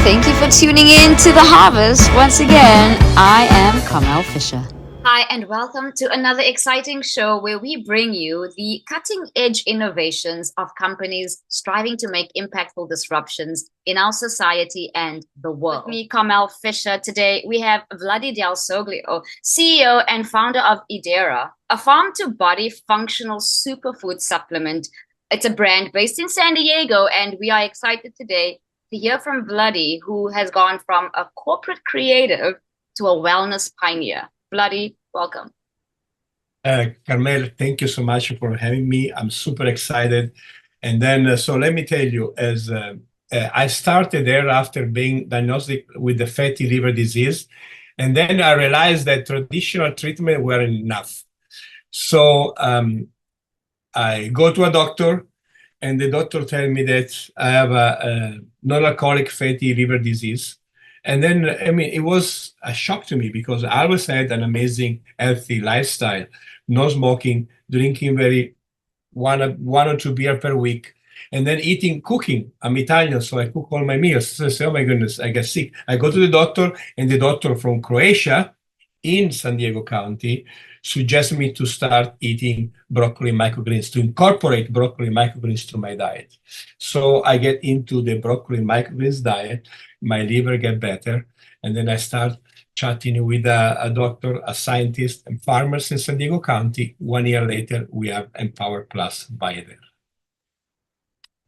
Thank you for tuning in to The Harvest. Once again, I am Carmel Fisher. Hi, and welcome to another exciting show where we bring you the cutting-edge innovations of companies striving to make impactful disruptions in our society and the world. With me, Carmel Fisher. Today, we have Vladi Delsoglio, CEO and founder of Ederra, a farm-to-body functional superfood supplement. It's a brand based in San Diego, and we are excited today to hear from Vladi, who has gone from a corporate creative to a wellness pioneer. Vladi, welcome. Carmel, thank you so much for having me. I'm super excited. And then, so let me tell you, as I started there after being diagnosed with the fatty liver disease, and then I realized that traditional treatment weren't enough. So I go to a doctor, and the doctor tells me that I have a non-alcoholic fatty liver disease. And then, I mean, it was a shock to me because I always had an amazing, healthy lifestyle, no smoking, drinking one or two beers per week, and then cooking. I'm Italian, so I cook all my meals. So I say, oh my goodness, I get sick. I go to the doctor, and the doctor from Croatia in San Diego County suggests me to start eating broccoli microgreens, to incorporate broccoli microgreens to my diet. So I get into the broccoli microgreens diet, my liver get better, and then I start chatting with a doctor, a scientist, and farmers in San Diego County. 1 year later, we have EMPWR Plus by Ederra.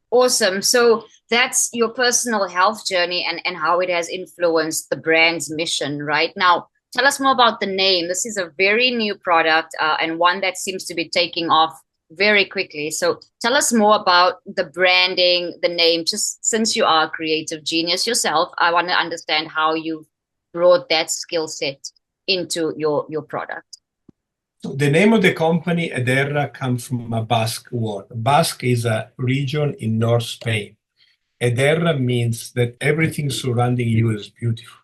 Awesome. So that's your personal health journey and how it has influenced the brand's mission, right? Now, tell us more about the name. This is a very new product and one that seems to be taking off very quickly. So tell us more about the branding, the name. Just since you are a creative genius yourself, I want to understand how you brought that skill set into your product. So the name of the company, Ederra, comes from a Basque word. Basque is a region in North Spain. Ederra means that everything surrounding you is beautiful.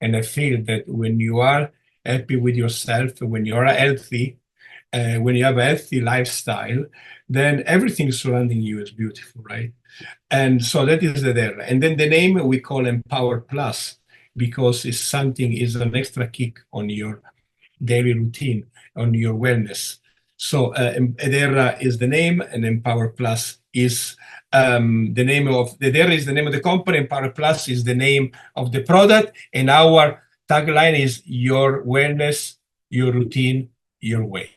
And I feel that when you are happy with yourself, when you are healthy, when you have a healthy lifestyle, then everything surrounding you is beautiful, right? And so that is Ederra. And then the name we call EMPWR Plus because it's an extra kick on your daily routine, on your wellness. So Ederra is the name, and EMPWR Plus is the name of Ederra is the name of the company. EMPWR Plus is the name of the product, and our tagline is your wellness, your routine, your way.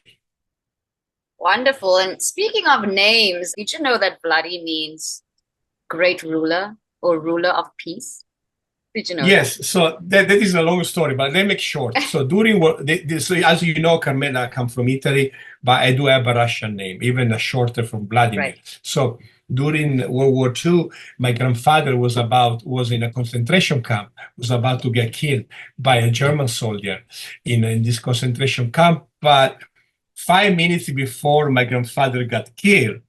Wonderful. And speaking of names, did you know that Vladi means great ruler or ruler of peace? Did you know? Yes, that? So that is a long story, but let me make short. So so as you know, Carmela, I come from Italy, but I do have a Russian name, even shorter from Vladimir. Right. So during World War II, my grandfather was in a concentration camp, was about to get killed by a German soldier in this concentration camp. But 5 minutes before my grandfather got killed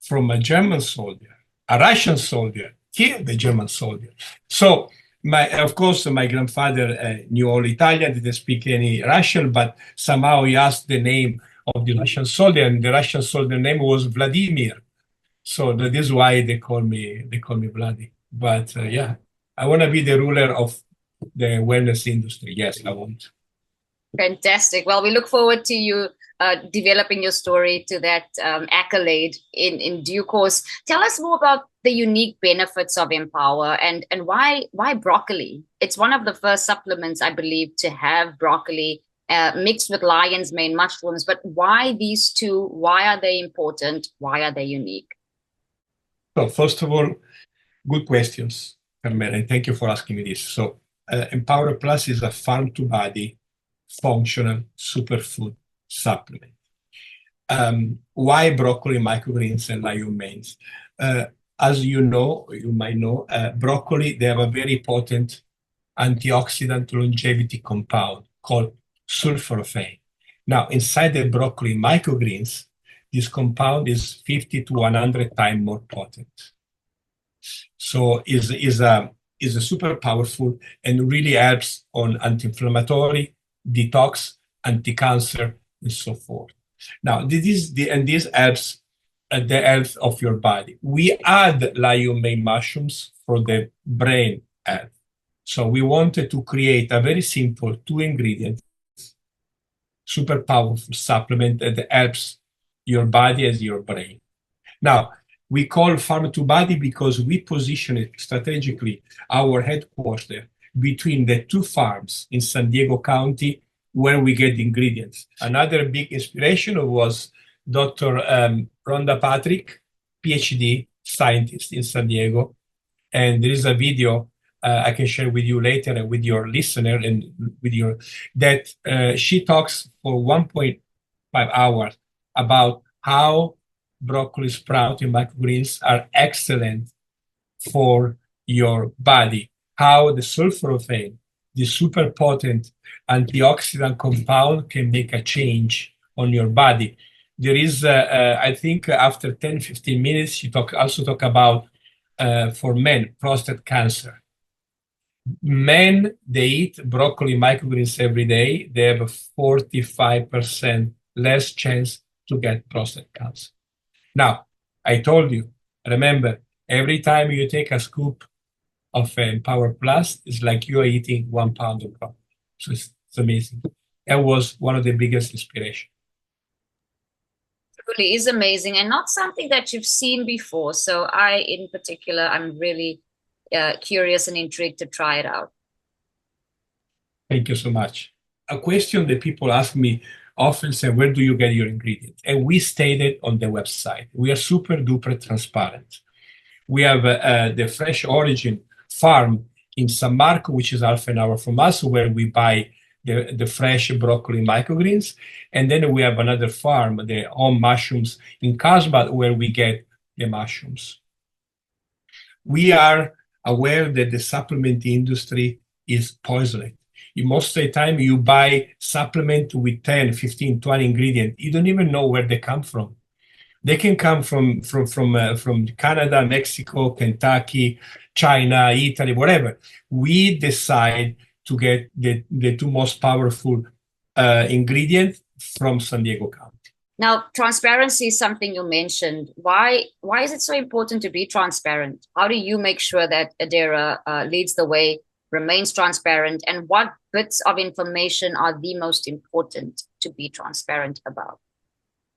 from a German soldier, a Russian soldier killed the German soldier. So of course, my grandfather knew all Italian, didn't speak any Russian, but somehow he asked the name of the Russian soldier, and the Russian soldier name was Vladimir. So that is why they call me Vladi. But yeah, I want to be the ruler of the wellness industry. Yes, I want. Fantastic. Well, we look forward to you developing your story to that accolade in due course. Tell us more about the unique benefits of EMPWR and why broccoli. It's one of the first supplements, I believe, to have broccoli mixed with lion's mane mushrooms. But why these two? Why are they important? Why are they unique? So first of all, good questions, Carmela, and thank you for asking me this. So EMPWR Plus is a farm-to-body functional superfood supplement. Why broccoli, microgreens, and lion manes? As you might know, broccoli, they have a very potent antioxidant longevity compound called sulforaphane. Now, inside the broccoli microgreens, this compound is 50 to 100 times more potent. So is a super powerful and really helps on anti-inflammatory, detox, anti-cancer, and so forth. Now, this helps the health of your body. We add lion mane mushrooms for the brain health. So we wanted to create a very simple 2 ingredient, super powerful supplement that helps your body as your brain. Now, we call farm to body because we position it strategically, our headquarters, between the 2 farms in San Diego County where we get the ingredients. Another big inspiration was Dr. Rhonda Patrick, PhD scientist in San Diego. And there is a video I can share with you later and with your listener and with your that she talks for 1.5 hours about how broccoli sprout and microgreens are excellent for your body, how the sulforaphane, the super potent antioxidant compound, can make a change on your body. There is, I think, after 10, 15 minutes, you also talk about, for men, prostate cancer. Men, they eat broccoli microgreens every day, they have a 45% less chance to get prostate cancer. Now, I told you, remember, every time you take a scoop of EMPWR Plus, it's like you are eating 1 pound of broccoli. So it's amazing. That was one of the biggest inspiration. Really is amazing and not something that you've seen before. So I, in particular, I'm really curious and intrigued to try it out. Thank you so much. A question that people ask me often say, where do you get your ingredients? And we stated on the website, we are super duper transparent. We have the Fresh Origin farm in San Marco, which is half an hour from us, where we buy the fresh broccoli microgreens. And then we have another farm, the Home Mushrooms in Carlsbad, where we get the mushrooms. We are aware that the supplement industry is poisonous. Most of the time you buy supplement with 10, 15, 20 ingredients. You don't even know where they come from. They can come from Canada, Mexico, Kentucky, China, Italy, whatever. We decide to get the 2 most powerful ingredients from San Diego County. Now, transparency is something you mentioned. Why is it so important to be transparent? How do you make sure that Ederra leads the way, remains transparent, and what bits of information are the most important to be transparent about?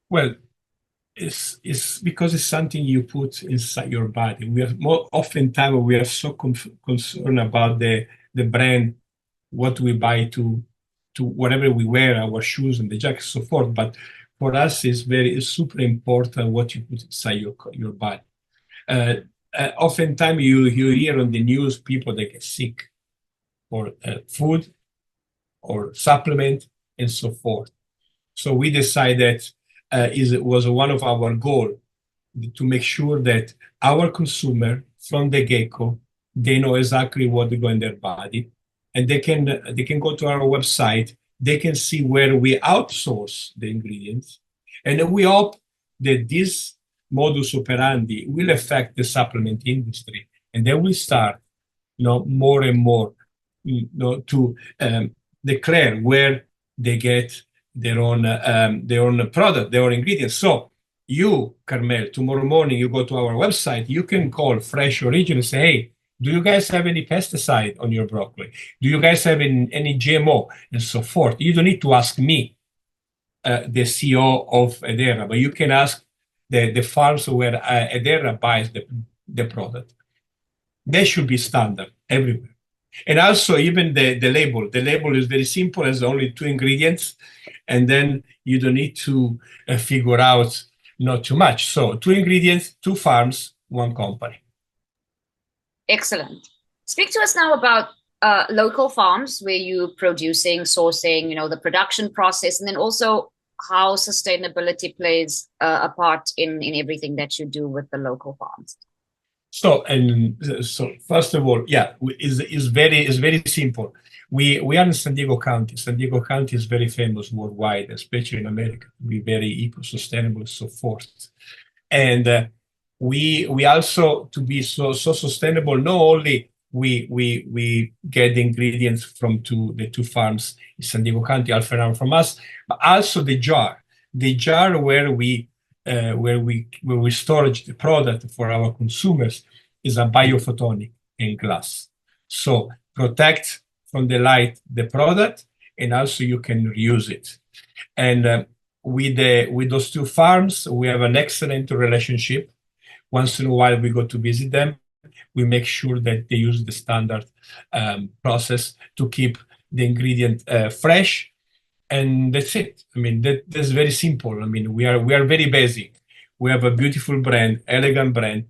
Well, it's because it's something you put inside your body. We are oftentimes we are so concerned about the brand, what we buy to whatever we wear, our shoes and the jacket, so forth. But for us, it's super important what you put inside your body. Oftentimes you hear on the news people that get sick or food or supplement and so forth. So we decided it was one of our goals to make sure that our consumer from the get-go, they know exactly what they go in their body, and they can go to our website. They can see where we outsource the ingredients, and we hope that this modus operandi will affect the supplement industry, and then we start, more and more, to declare where they get their own product, their own ingredients. So you, Carmel, tomorrow morning you go to our website, you can call Fresh Origin and say, hey, do you guys have any pesticide on your broccoli? Do you guys have any GMO? And so forth. You don't need to ask me, the CEO of Ederra, but you can ask the farms where Ederra buys the product. They should be standard everywhere. And also even the label. The label is very simple, has only 2 ingredients, and then you don't need to figure out not too much. So 2 ingredients, 2 farms, 1 company. Excellent. Speak to us now about local farms where you're producing, sourcing, the production process, and then also how sustainability plays a part in everything that you do with the local farms. So first of all, it's very simple. We are in San Diego County. San Diego County is very famous worldwide, especially in America, to be very eco-sustainable and so forth. And we also, to be so sustainable, not only we get the ingredients from the 2 farms in San Diego County, half an hour from us, but also the jar where we storage the product for our consumers is a biophotonic in glass. So protect from the light the product, and also you can reuse it. And with those two farms, we have an excellent relationship. Once in a while, we go to visit them. We make sure that they use the standard process to keep the ingredient fresh, and that's it. I mean, that's very simple. I mean, we are very basic. We have a beautiful brand, elegant brand,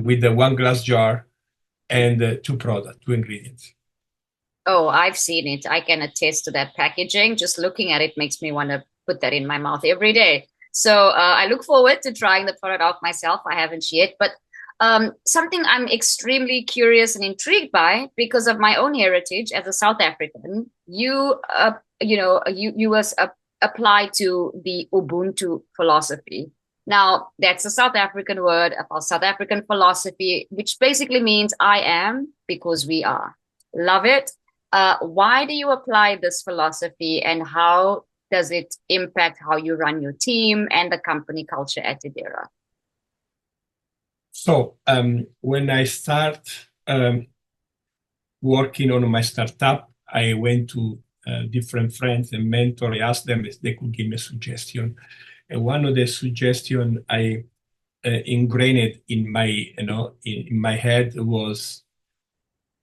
with a 1 glass jar and two ingredients. Oh, I've seen it. I can attest to that packaging. Just looking at it makes me want to put that in my mouth every day. So I look forward to trying the product out myself. I haven't yet, but something I'm extremely curious and intrigued by because of my own heritage as a South African. You was applied to the Ubuntu philosophy. Now, that's a South African word, a South African philosophy, which basically means I am because we are. Love it. Why do you apply this philosophy, and how does it impact how you run your team and the company culture at Ederra? So when I start working on my startup, I went to different friends and mentors. I asked them if they could give me a suggestion. And one of the suggestions I ingrained in my head was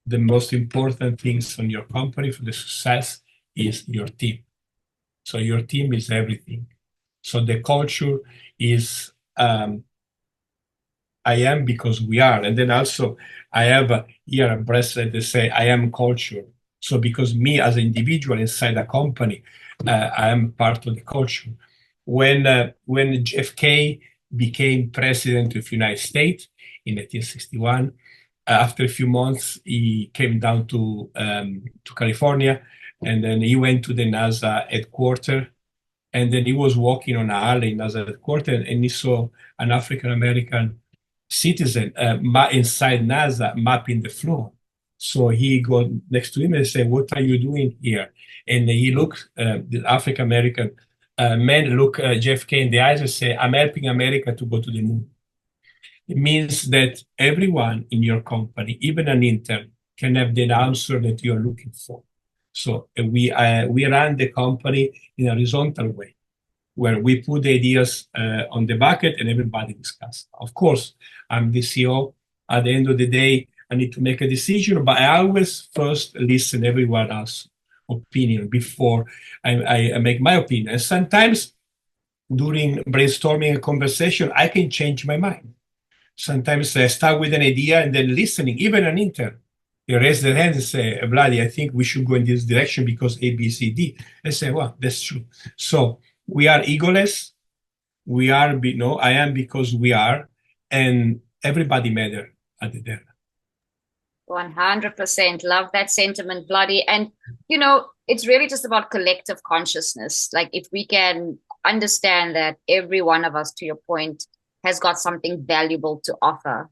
the most important things on your company for the success is your team. So your team is everything. So the culture is I am because we are. And then also I have here a bracelet that say I am culture. So because me as an individual inside a company, I am part of the culture. When JFK became president of the United States in 1861, after a few months, he came down to California, and then he went to the NASA headquarters. And then he was walking on an alley in NASA headquarters, and he saw an African-American citizen inside NASA mapping the floor. So he got next to him and said, "What are you doing here?" And he looked, the African-American man looked JFK in the eyes and said, "I'm helping America to go to the moon." It means that everyone in your company, even an intern, can have the answer that you're looking for. So we run the company in a horizontal way, where we put the ideas on the bucket and everybody discuss. Of course, I'm the CEO. At the end of the day, I need to make a decision, but I always first listen to everyone else's opinion before I make my opinion. And sometimes during brainstorming a conversation, I can change my mind. Sometimes I start with an idea and then listening, even an intern. They raise their hand and say, "Vladi, I think we should go in this direction because A, B, C, D." I say, "Well, that's true." So we are egoless. I am because we are, and everybody matters at the end. 100%. Love that sentiment, Vladi. And, it's really just about collective consciousness. Like if we can understand that every one of us, to your point, has got something valuable to offer.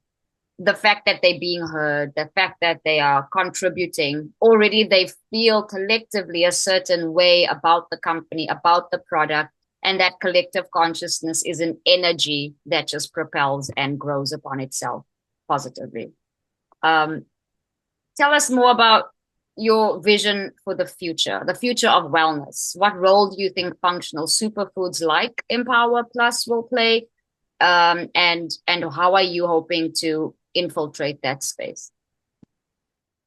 The fact that they're being heard, the fact that they are contributing, already they feel collectively a certain way about the company, about the product, and that collective consciousness is an energy that just propels and grows upon itself positively. Tell us more about your vision for the future of wellness. What role do you think functional superfoods like EMPWR Plus will play? And how are you hoping to infiltrate that space?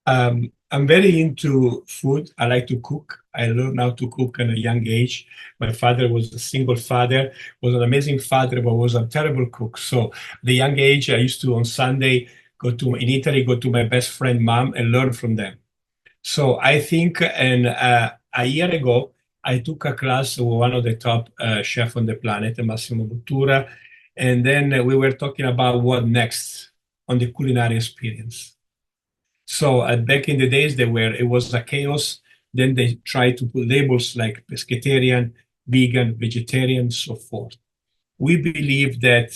I'm very into food. I like to cook. I learned how to cook at a young age. My father was a single father, was an amazing father, but was a terrible cook. So at the young age, I used to, on Sunday, in Italy, go to my best friend mom and learn from them. So I think, and a year ago, I took a class with one of the top chefs on the planet, Massimo Bottura, and then we were talking about what next on the culinary experience. So back in the days, it was a chaos. Then they tried to put labels like pescatarian, vegan, vegetarian, so forth. We believe that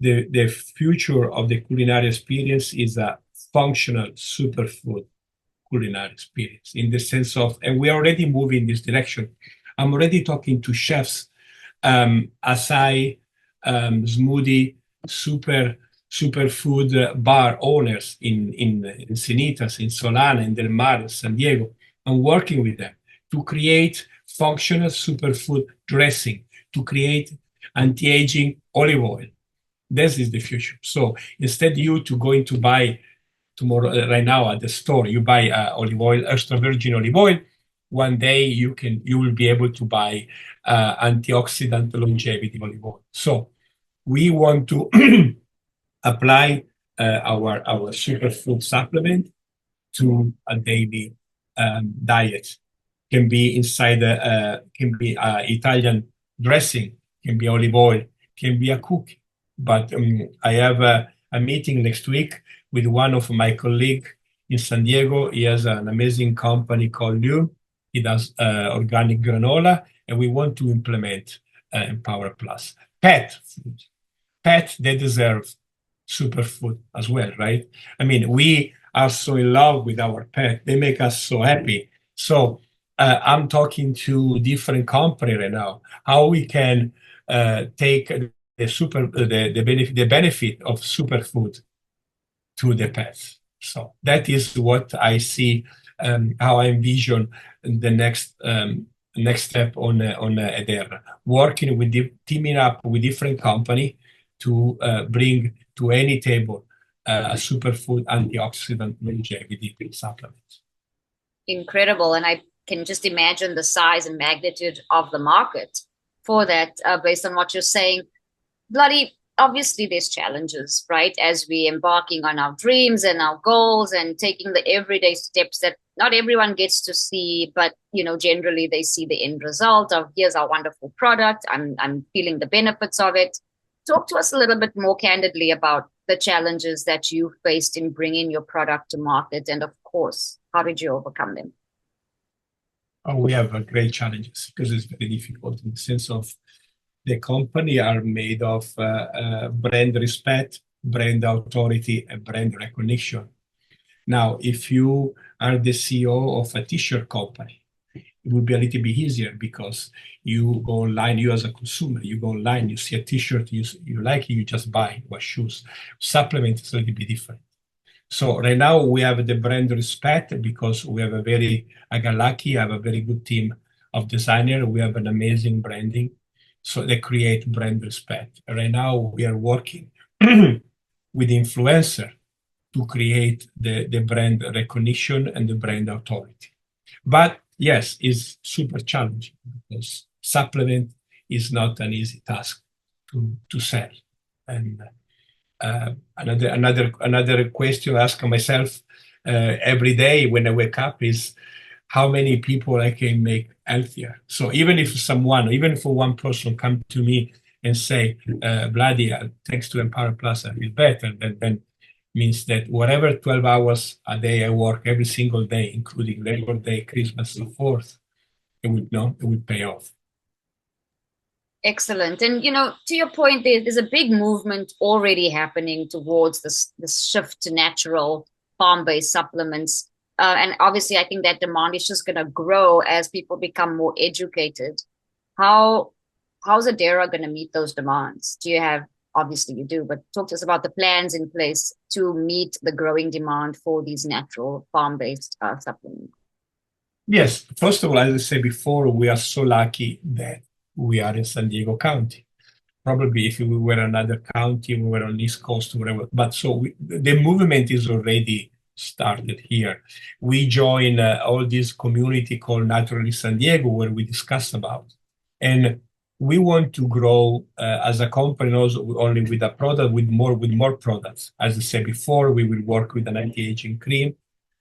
the future of the culinary experience is a functional superfood culinary experience, in the sense of, and we're already moving in this direction. I'm already talking to chefs, acai, smoothie, super superfood bar owners in Encinitas, in Solana, in Del Mar, in San Diego. I'm working with them to create functional superfood dressing, to create anti-aging olive oil. This is the future. So instead you to going to buy tomorrow, right now at the store, you buy olive oil, extra virgin olive oil. One day you will be able to buy antioxidant longevity olive oil. So we want to apply our superfood supplement to a daily diet. Can be inside can be Italian dressing, can be olive oil, can be a cookie. But I have a meeting next week with one of my colleagues in San Diego. He has an amazing company called Liu. He does organic granola, and we want to implement EMPWR Plus. Pet food. Pet, they deserve superfood as well, right? I mean, we are so in love with our pet. They make us so happy. So I'm talking to different companies right now, how we can take the benefit of superfood to the pets. So that is what I see, how I envision the next step on Ederra, working with teaming up with different company to bring to any table a superfood antioxidant longevity supplement. Incredible. And I can just imagine the size and magnitude of the market for that based on what you're saying. Vladi, obviously there's challenges, right? As we embarking on our dreams and our goals and taking the everyday steps that not everyone gets to see, but generally they see the end result of here's our wonderful product. I'm feeling the benefits of it. Talk to us a little bit more candidly about the challenges that you faced in bringing your product to market, and of course, how did you overcome them? Oh, we have great challenges because it's very difficult in the sense of the company are made of brand respect, brand authority, and brand recognition. Now, if you are the CEO of a t-shirt company, it would be a little bit easier because you go online, you as a consumer, you go online, you see a t-shirt, you like it, you just buy what shoes. Supplement is a little bit different. So right now we have the brand respect because we have I got lucky, I have a very good team of designers. We have an amazing branding. So they create brand respect. Right now we are working with influencer to create the brand recognition and the brand authority. But yes, it's super challenging because supplement is not an easy task to sell. And another question I ask myself every day when I wake up is how many people I can make healthier. So even if one person come to me and say, Vladi, thanks to EMPWR Plus, I feel better, then means that whatever 12 hours a day I work every single day, including Labor Day, Christmas, and so forth, it would pay off. Excellent. And, to your point, there's a big movement already happening towards this shift to natural farm-based supplements. And obviously, I think that demand is just going to grow as people become more educated. How's Ederra going to meet those demands? Obviously you do, but talk to us about the plans in place to meet the growing demand for these natural farm-based supplements. Yes. First of all, as I said before, we are so lucky that we are in San Diego County. Probably if we were another county, we were on East Coast, whatever. But so the movement is already started here. We join all this community called Naturally San Diego, where we discuss about. And we want to grow as a company, also only with a product, with more products. As I said before, we will work with an anti-aging cream,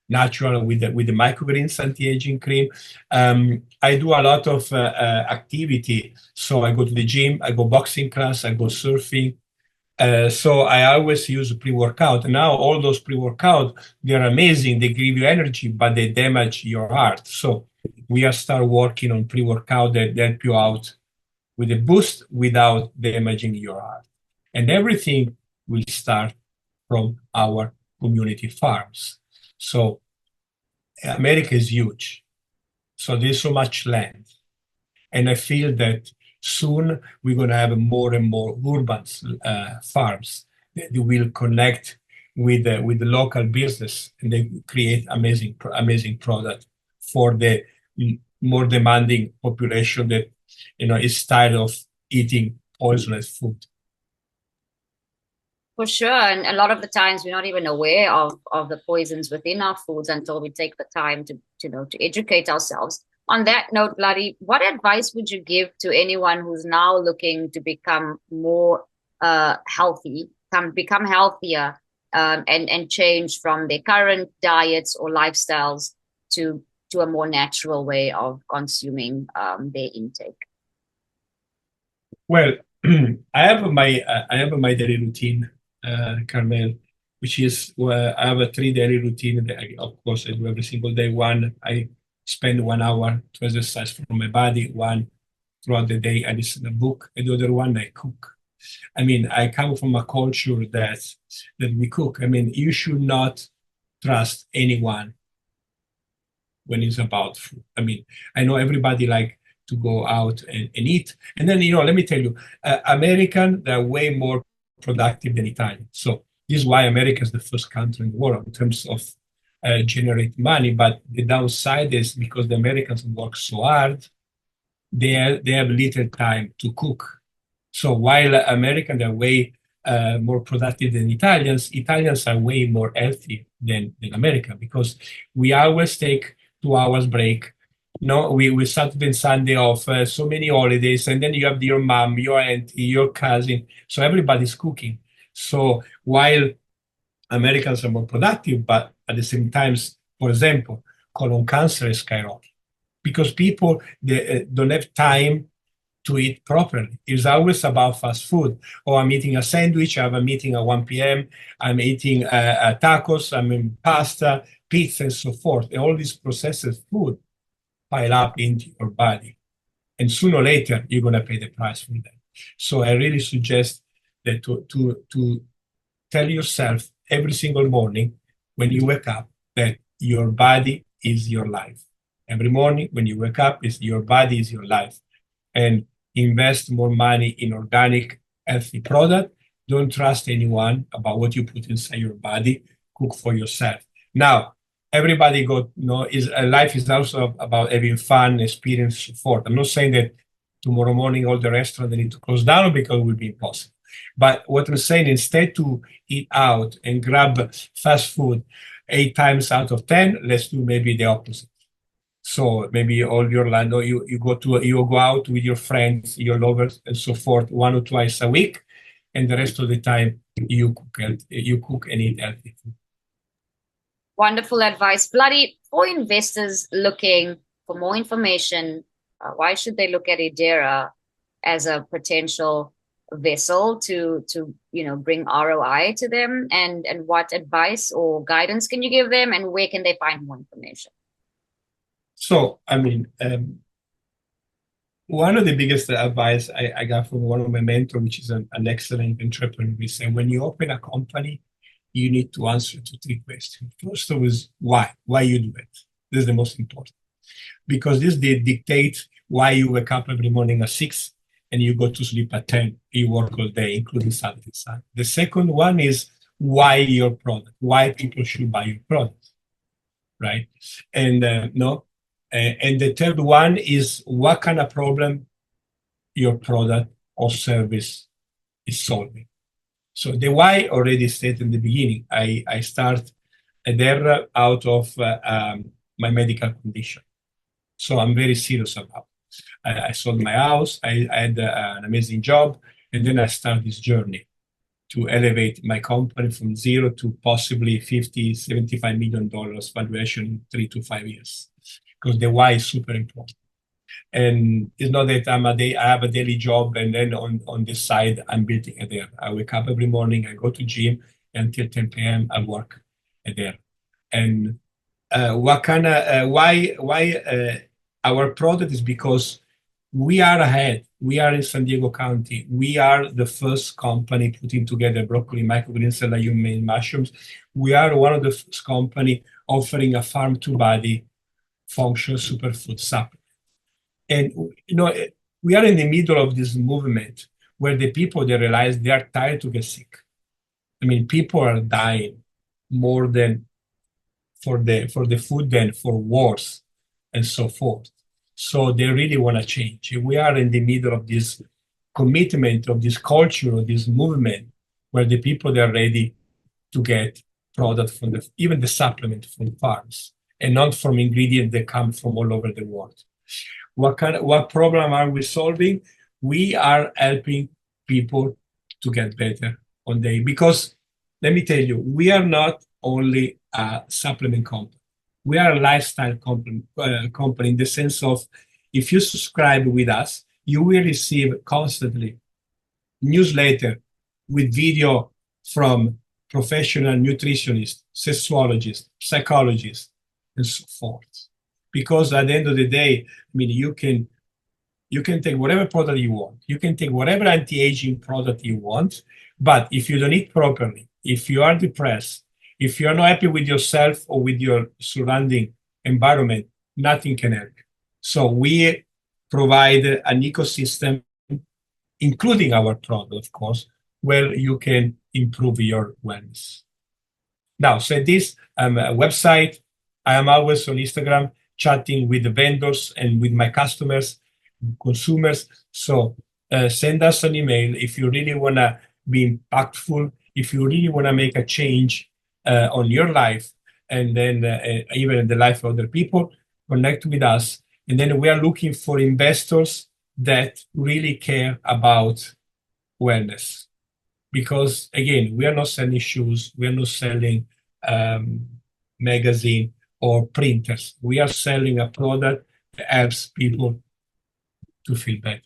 natural with the microgreens anti-aging cream. I do a lot of activity. So I go to the gym, I go boxing class, I go surfing. So I always use pre-workout. Now all those pre-workout, they're amazing. They give you energy, but they damage your heart. So we are start working on pre-workout that help you out with a boost without damaging your heart. And everything will start from our community farms. So America is huge. So there's so much land. And I feel that soon we're going to have more and more urban farms they will connect with the local business, and they create amazing product for the more demanding population that is tired of eating poisonous food. For sure. And a lot of the times we're not even aware of the poisons within our foods until we take the time to educate ourselves. On that note, Vladi, what advice would you give to anyone who's now looking to become more healthy, become healthier, and change from their current diets or lifestyles to a more natural way of consuming their intake? Well, I have my daily routine, Carmel, which is I have a 3 daily routine that of course I do every single day. One, I spend 1 hour to exercise for my body. One, throughout the day, I listen to a book. And the other one, I cook. I mean, I come from a culture that we cook. I mean, you should not trust anyone when it's about food. I mean, I know everybody like to go out and eat. And then, let me tell you, American, they're way more productive than Italian. So this is why America is the first country in the world in terms of generate money. But the downside is because the Americans work so hard, they have little time to cook. So while Americans are way more productive than Italians are way more healthy than America, because we always take 2 hours break. We Saturday and Sunday off, so many holidays, and then you have your mom, your auntie, your cousin. So everybody's cooking. So while Americans are more productive, but at the same time, for example, colon cancer is skyrocketing because people they don't have time to eat properly. It's always about fast food. Oh, I'm eating a sandwich. I have a meeting at 1 p.m. I'm eating tacos. I'm in pasta, pizza, and so forth. And all these processed food pile up into your body. And sooner or later, you're going to pay the price for them. So I really suggest that to tell yourself every single morning when you wake up that your body is your life. Every morning when you wake up, your body is your life. And invest more money in organic, healthy product. Don't trust anyone about what you put inside your body. Cook for yourself. Now, everybody life is also about having fun, experience, support. I'm not saying that tomorrow morning all the restaurants need to close down because it will be impossible. But what I'm saying, instead to eat out and grab fast food 8 times out of 10, let's do maybe the opposite. So maybe all your land, you go out with your friends, your lovers, and so forth, 1 or 2 times a week, and the rest of the time you cook and eat healthy food. Wonderful advice, Vladi. For investors looking for more information, why should they look at Ederra as a potential vessel to bring ROI to them? And what advice or guidance can you give them? And where can they find more information? So, I mean, one of the biggest advice I got from one of my mentors, which is an excellent entrepreneur, he said, when you open a company, you need to answer to 3 questions. First of all is why? Why you do it? This is the most important. Because this dictates why you wake up every morning at 6 and you go to sleep at 10. You work all day, including Saturday and Sunday. The second one is why your product? Why people should buy your product, right? And and the third one is what kind of problem your product or service is solving. So the why already stated in the beginning. I start Ederra out of my medical condition. So I'm very serious about it. I sold my house. I had an amazing job. And then I started this journey to elevate my company from 0 to possibly $50, $75 million valuation in 3 to 5 years. Because the why is super important. And it's not that I have a daily job and then on the side I'm building Ederra. I wake up every morning, I go to gym, until 10 p.m. I work Ederra. And why our product is because we are ahead. We are in San Diego County. We are the first company putting together broccoli, microgreens, and legume mushrooms. We are one of the first company offering a farm to body functional superfood supplement. And we are in the middle of this movement where the people they realize they are tired to get sick. I mean, people are dying more than for the food than for wars and so forth. So they really want to change. We are in the middle of this commitment, of this culture, of this movement, where the people, they're ready to get product from even the supplement from farms, and not from ingredients that come from all over the world. What problem are we solving? We are helping people to get better on day, because let me tell you, we are not only a supplement company. We are a lifestyle company in the sense of, if you subscribe with us, you will receive constantly newsletter with video from professional nutritionists, sexologists, psychologists, and so forth. Because at the end of the day, I mean, you can take whatever product you want. You can take whatever anti-aging product you want, but if you don't eat properly, if you are depressed, if you are not happy with yourself or with your surrounding environment, nothing can help. So we provide an ecosystem, including our product, of course, where you can improve your wellness. Now, said this, I'm a website. I am always on Instagram chatting with the vendors and with my customers, consumers. So send us an email if you really want to be impactful, if you really want to make a change on your life, and then even in the life of other people. Connect with us. And then we are looking for investors that really care about wellness. Because again, we are not selling shoes, we are not selling magazine or printers. We are selling a product that helps people to feel better.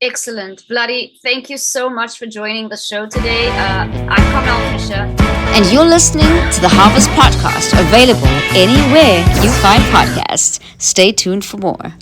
Excellent. Vladi, thank you so much for joining the show today. I'm Carmel Fisher. And you're listening to the Harvest Podcast, available anywhere you find podcasts. Stay tuned for more.